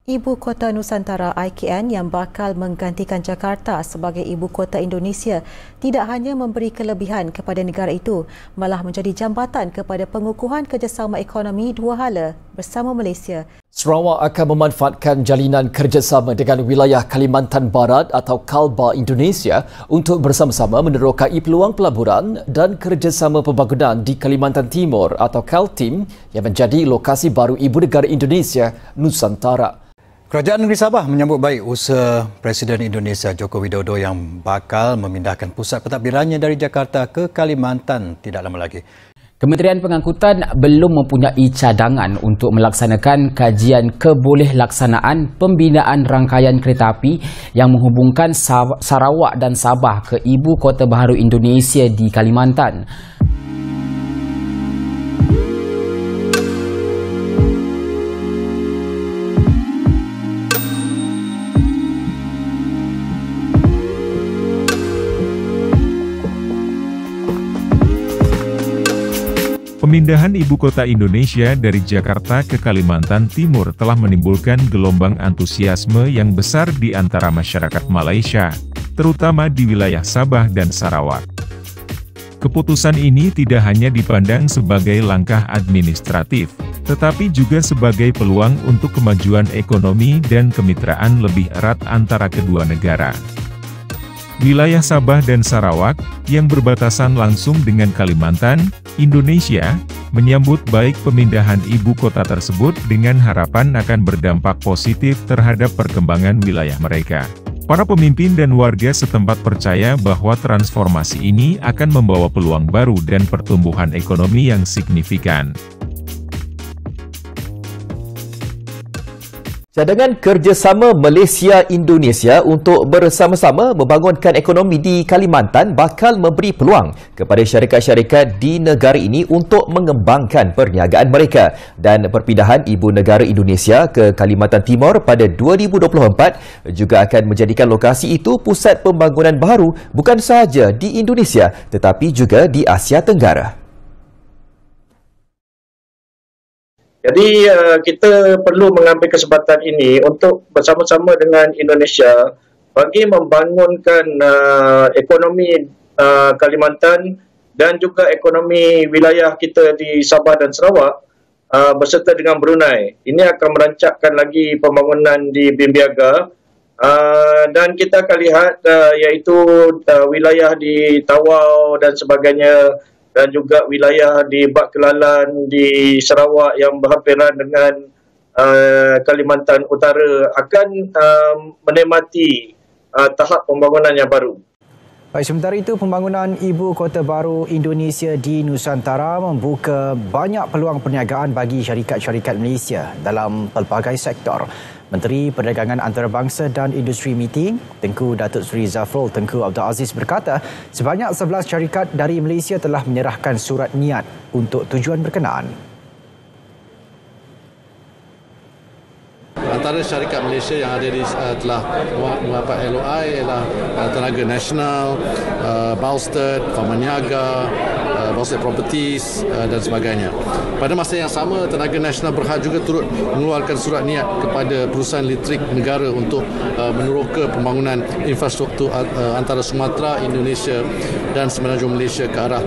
Ibu Kota Nusantara IKN yang bakal menggantikan Jakarta sebagai Ibu Kota Indonesia tidak hanya memberi kelebihan kepada negara itu, malah menjadi jambatan kepada pengukuhan kerjasama ekonomi dua hala bersama Malaysia. Sarawak akan memanfaatkan jalinan kerjasama dengan wilayah Kalimantan Barat atau KALBA Indonesia untuk bersama-sama menerokai peluang pelaburan dan kerjasama pembangunan di Kalimantan Timur atau KALTIM yang menjadi lokasi baru Ibu Negara Indonesia Nusantara. Kerajaan Negeri Sabah menyambut baik usaha Presiden Indonesia Joko Widodo yang bakal memindahkan pusat pentadbirannya dari Jakarta ke Kalimantan tidak lama lagi. Kementerian Pengangkutan belum mempunyai cadangan untuk melaksanakan kajian kebolehaksanaan pembinaan rangkaian kereta api yang menghubungkan Sarawak dan Sabah ke Ibu Kota Baharu Indonesia di Kalimantan. Pemindahan Ibu Kota Indonesia dari Jakarta ke Kalimantan Timur telah menimbulkan gelombang antusiasme yang besar di antara masyarakat Malaysia, terutama di wilayah Sabah dan Sarawak. Keputusan ini tidak hanya dipandang sebagai langkah administratif, tetapi juga sebagai peluang untuk kemajuan ekonomi dan kemitraan lebih erat antara kedua negara. Wilayah Sabah dan Sarawak, yang berbatasan langsung dengan Kalimantan, Indonesia, menyambut baik pemindahan ibu kota tersebut dengan harapan akan berdampak positif terhadap perkembangan wilayah mereka. Para pemimpin dan warga setempat percaya bahwa transformasi ini akan membawa peluang baru dan pertumbuhan ekonomi yang signifikan. Cadangan kerjasama Malaysia-Indonesia untuk bersama-sama membangunkan ekonomi di Kalimantan bakal memberi peluang kepada syarikat-syarikat di negara ini untuk mengembangkan perniagaan mereka, dan perpindahan Ibu Negara Indonesia ke Kalimantan Timur pada 2024 juga akan menjadikan lokasi itu pusat pembangunan baru bukan sahaja di Indonesia tetapi juga di Asia Tenggara. Jadi kita perlu mengambil kesempatan ini untuk bersama-sama dengan Indonesia bagi membangunkan ekonomi Kalimantan dan juga ekonomi wilayah kita di Sabah dan Sarawak berserta dengan Brunei. Ini akan merancakkan lagi pembangunan di Bimbiaga dan kita akan lihat iaitu wilayah di Tawau dan sebagainya, dan juga wilayah di Bak Kelalan di Sarawak yang berhampiran dengan Kalimantan Utara akan menikmati tahap pembangunan yang baru. Baik, sementara itu pembangunan Ibu Kota Baru Indonesia di Nusantara membuka banyak peluang perniagaan bagi syarikat-syarikat Malaysia dalam pelbagai sektor. Menteri Perdagangan Antarabangsa dan Industri Meeting, Tengku Datuk Seri Zafrul Tengku Abdul Aziz berkata, sebanyak 11 syarikat dari Malaysia telah menyerahkan surat niat untuk tujuan berkenaan. Antara syarikat Malaysia yang ada telah mendapat LOI ialah Tenaga Nasional, Balstead, Farman Niaga, Balstead Properties dan sebagainya. Pada masa yang sama, Tenaga Nasional Berhad juga turut mengeluarkan surat niat kepada perusahaan elektrik negara untuk meneroka pembangunan infrastruktur antara Sumatera, Indonesia dan Semenanjung Malaysia ke arah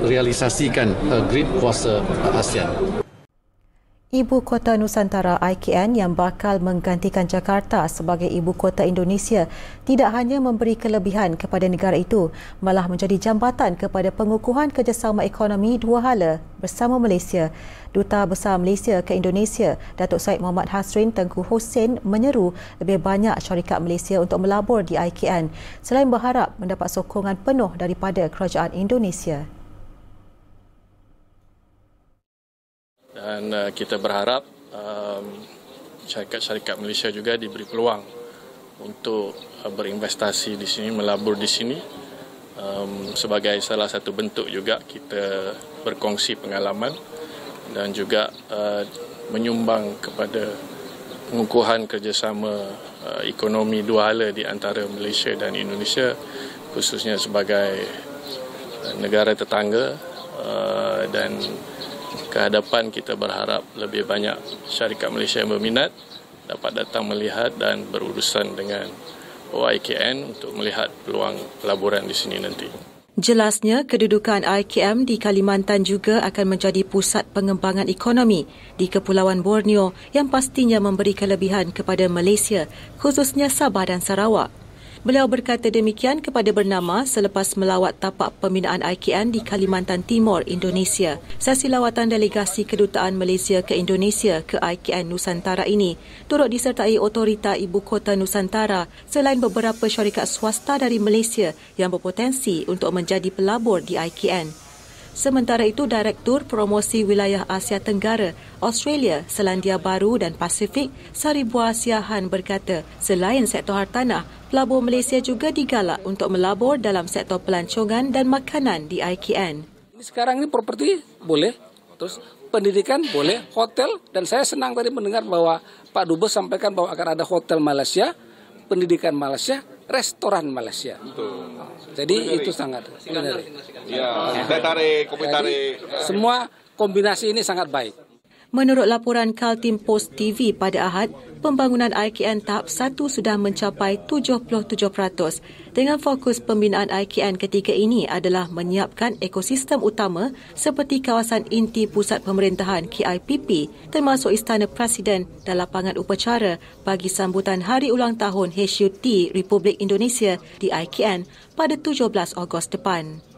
merealisasikan grid kuasa ASEAN. Ibu Kota Nusantara IKN yang bakal menggantikan Jakarta sebagai Ibu Kota Indonesia tidak hanya memberi kelebihan kepada negara itu, malah menjadi jambatan kepada pengukuhan kerjasama ekonomi dua hala bersama Malaysia. Duta Besar Malaysia ke Indonesia, Datuk Syed Muhammad Hasrin Tengku Hussein menyeru lebih banyak syarikat Malaysia untuk melabur di IKN selain berharap mendapat sokongan penuh daripada Kerajaan Indonesia. Dan kita berharap syarikat-syarikat Malaysia juga diberi peluang untuk berinvestasi di sini, melabur di sini, sebagai salah satu bentuk juga kita berkongsi pengalaman dan juga menyumbang kepada pengukuhan kerjasama ekonomi dua hala di antara Malaysia dan Indonesia, khususnya sebagai negara tetangga, dan ke hadapan kita berharap lebih banyak syarikat Malaysia yang berminat dapat datang melihat dan berurusan dengan OIKN untuk melihat peluang pelaburan di sini nanti. Jelasnya, kedudukan IKM di Kalimantan juga akan menjadi pusat pengembangan ekonomi di Kepulauan Borneo yang pastinya memberi kelebihan kepada Malaysia, khususnya Sabah dan Sarawak. Beliau berkata demikian kepada Bernama selepas melawat tapak pembinaan IKN di Kalimantan Timur, Indonesia. Sesi lawatan delegasi Kedutaan Malaysia ke Indonesia ke IKN Nusantara ini turut disertai Otorita Ibu Kota Nusantara selain beberapa syarikat swasta dari Malaysia yang berpotensi untuk menjadi pelabur di IKN. Sementara itu, Direktur Promosi Wilayah Asia Tenggara, Australia, Selandia Baru dan Pasifik, Saribua Siahan berkata, selain sektor hartanah, pelabur Malaysia juga digalak untuk melabur dalam sektor pelancongan dan makanan di IKN. Sekarang ini properti boleh, terus pendidikan boleh, hotel, dan saya senang tadi mendengar bahwa Pak Dubes sampaikan bahwa akan ada hotel Malaysia, pendidikan Malaysia, restoran Malaysia. Betul. Jadi itu sangat menarik. Ya, saya tarik, kopi tarik. Semua kombinasi ini sangat baik. Menurut laporan Kaltim Post TV pada Ahad, pembangunan IKN tahap 1 sudah mencapai 77%. Dengan fokus pembinaan IKN ketika ini adalah menyiapkan ekosistem utama seperti kawasan inti pusat pemerintahan KIPP, termasuk Istana Presiden dan lapangan upacara bagi sambutan Hari Ulang Tahun HUT Republik Indonesia di IKN pada 17 Ogos depan.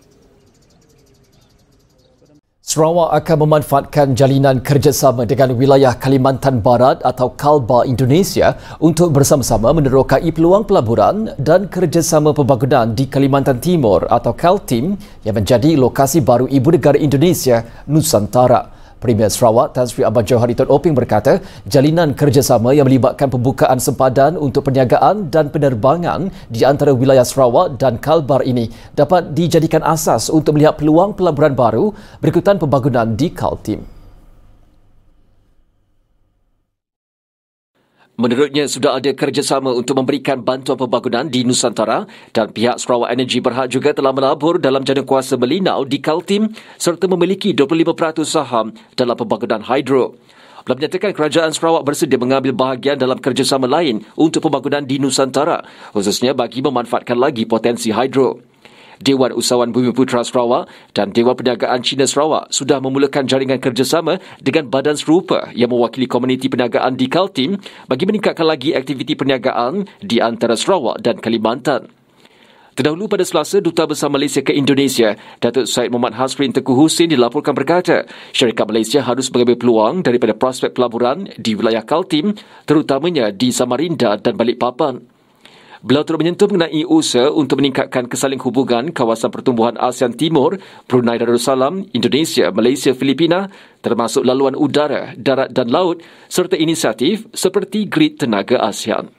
Sarawak akan memanfaatkan jalinan kerjasama dengan wilayah Kalimantan Barat atau Kalbar Indonesia untuk bersama-sama menerokai peluang pelaburan dan kerjasama pembangunan di Kalimantan Timur atau Kaltim yang menjadi lokasi baru Ibu Negara Indonesia, Nusantara. Premier Sarawak Tan Sri Abang Johari Tun Oping berkata, jalinan kerjasama yang melibatkan pembukaan sempadan untuk perniagaan dan penerbangan di antara wilayah Sarawak dan Kalbar ini dapat dijadikan asas untuk melihat peluang pelaburan baru berikutan pembangunan di Kaltim. Menurutnya, sudah ada kerjasama untuk memberikan bantuan pembangunan di Nusantara dan pihak Sarawak Energy Berhad juga telah melabur dalam jadukuasa Melinau di Kaltim serta memiliki 25% saham dalam pembangunan hidro. Beliau menyatakan kerajaan Sarawak bersedia mengambil bahagian dalam kerjasama lain untuk pembangunan di Nusantara, khususnya bagi memanfaatkan lagi potensi hidro. Dewan Usahawan Bumiputra Sarawak dan Dewan Perniagaan Cina Sarawak sudah memulakan jaringan kerjasama dengan badan serupa yang mewakili komuniti perniagaan di Kaltim bagi meningkatkan lagi aktiviti perniagaan di antara Sarawak dan Kalimantan. Terdahulu pada Selasa, Duta Besar Malaysia ke Indonesia, Datuk Syed Muhammad Hasrin Tengku Husin dilaporkan berkata, syarikat Malaysia harus mengambil peluang daripada prospek pelaburan di wilayah Kaltim, terutamanya di Samarinda dan Balikpapan. Beliau turut menyentuh mengenai usaha untuk meningkatkan kesaling hubungan kawasan pertumbuhan ASEAN Timur, Brunei Darussalam, Indonesia, Malaysia, Filipina, termasuk laluan udara, darat dan laut serta inisiatif seperti Grid Tenaga ASEAN.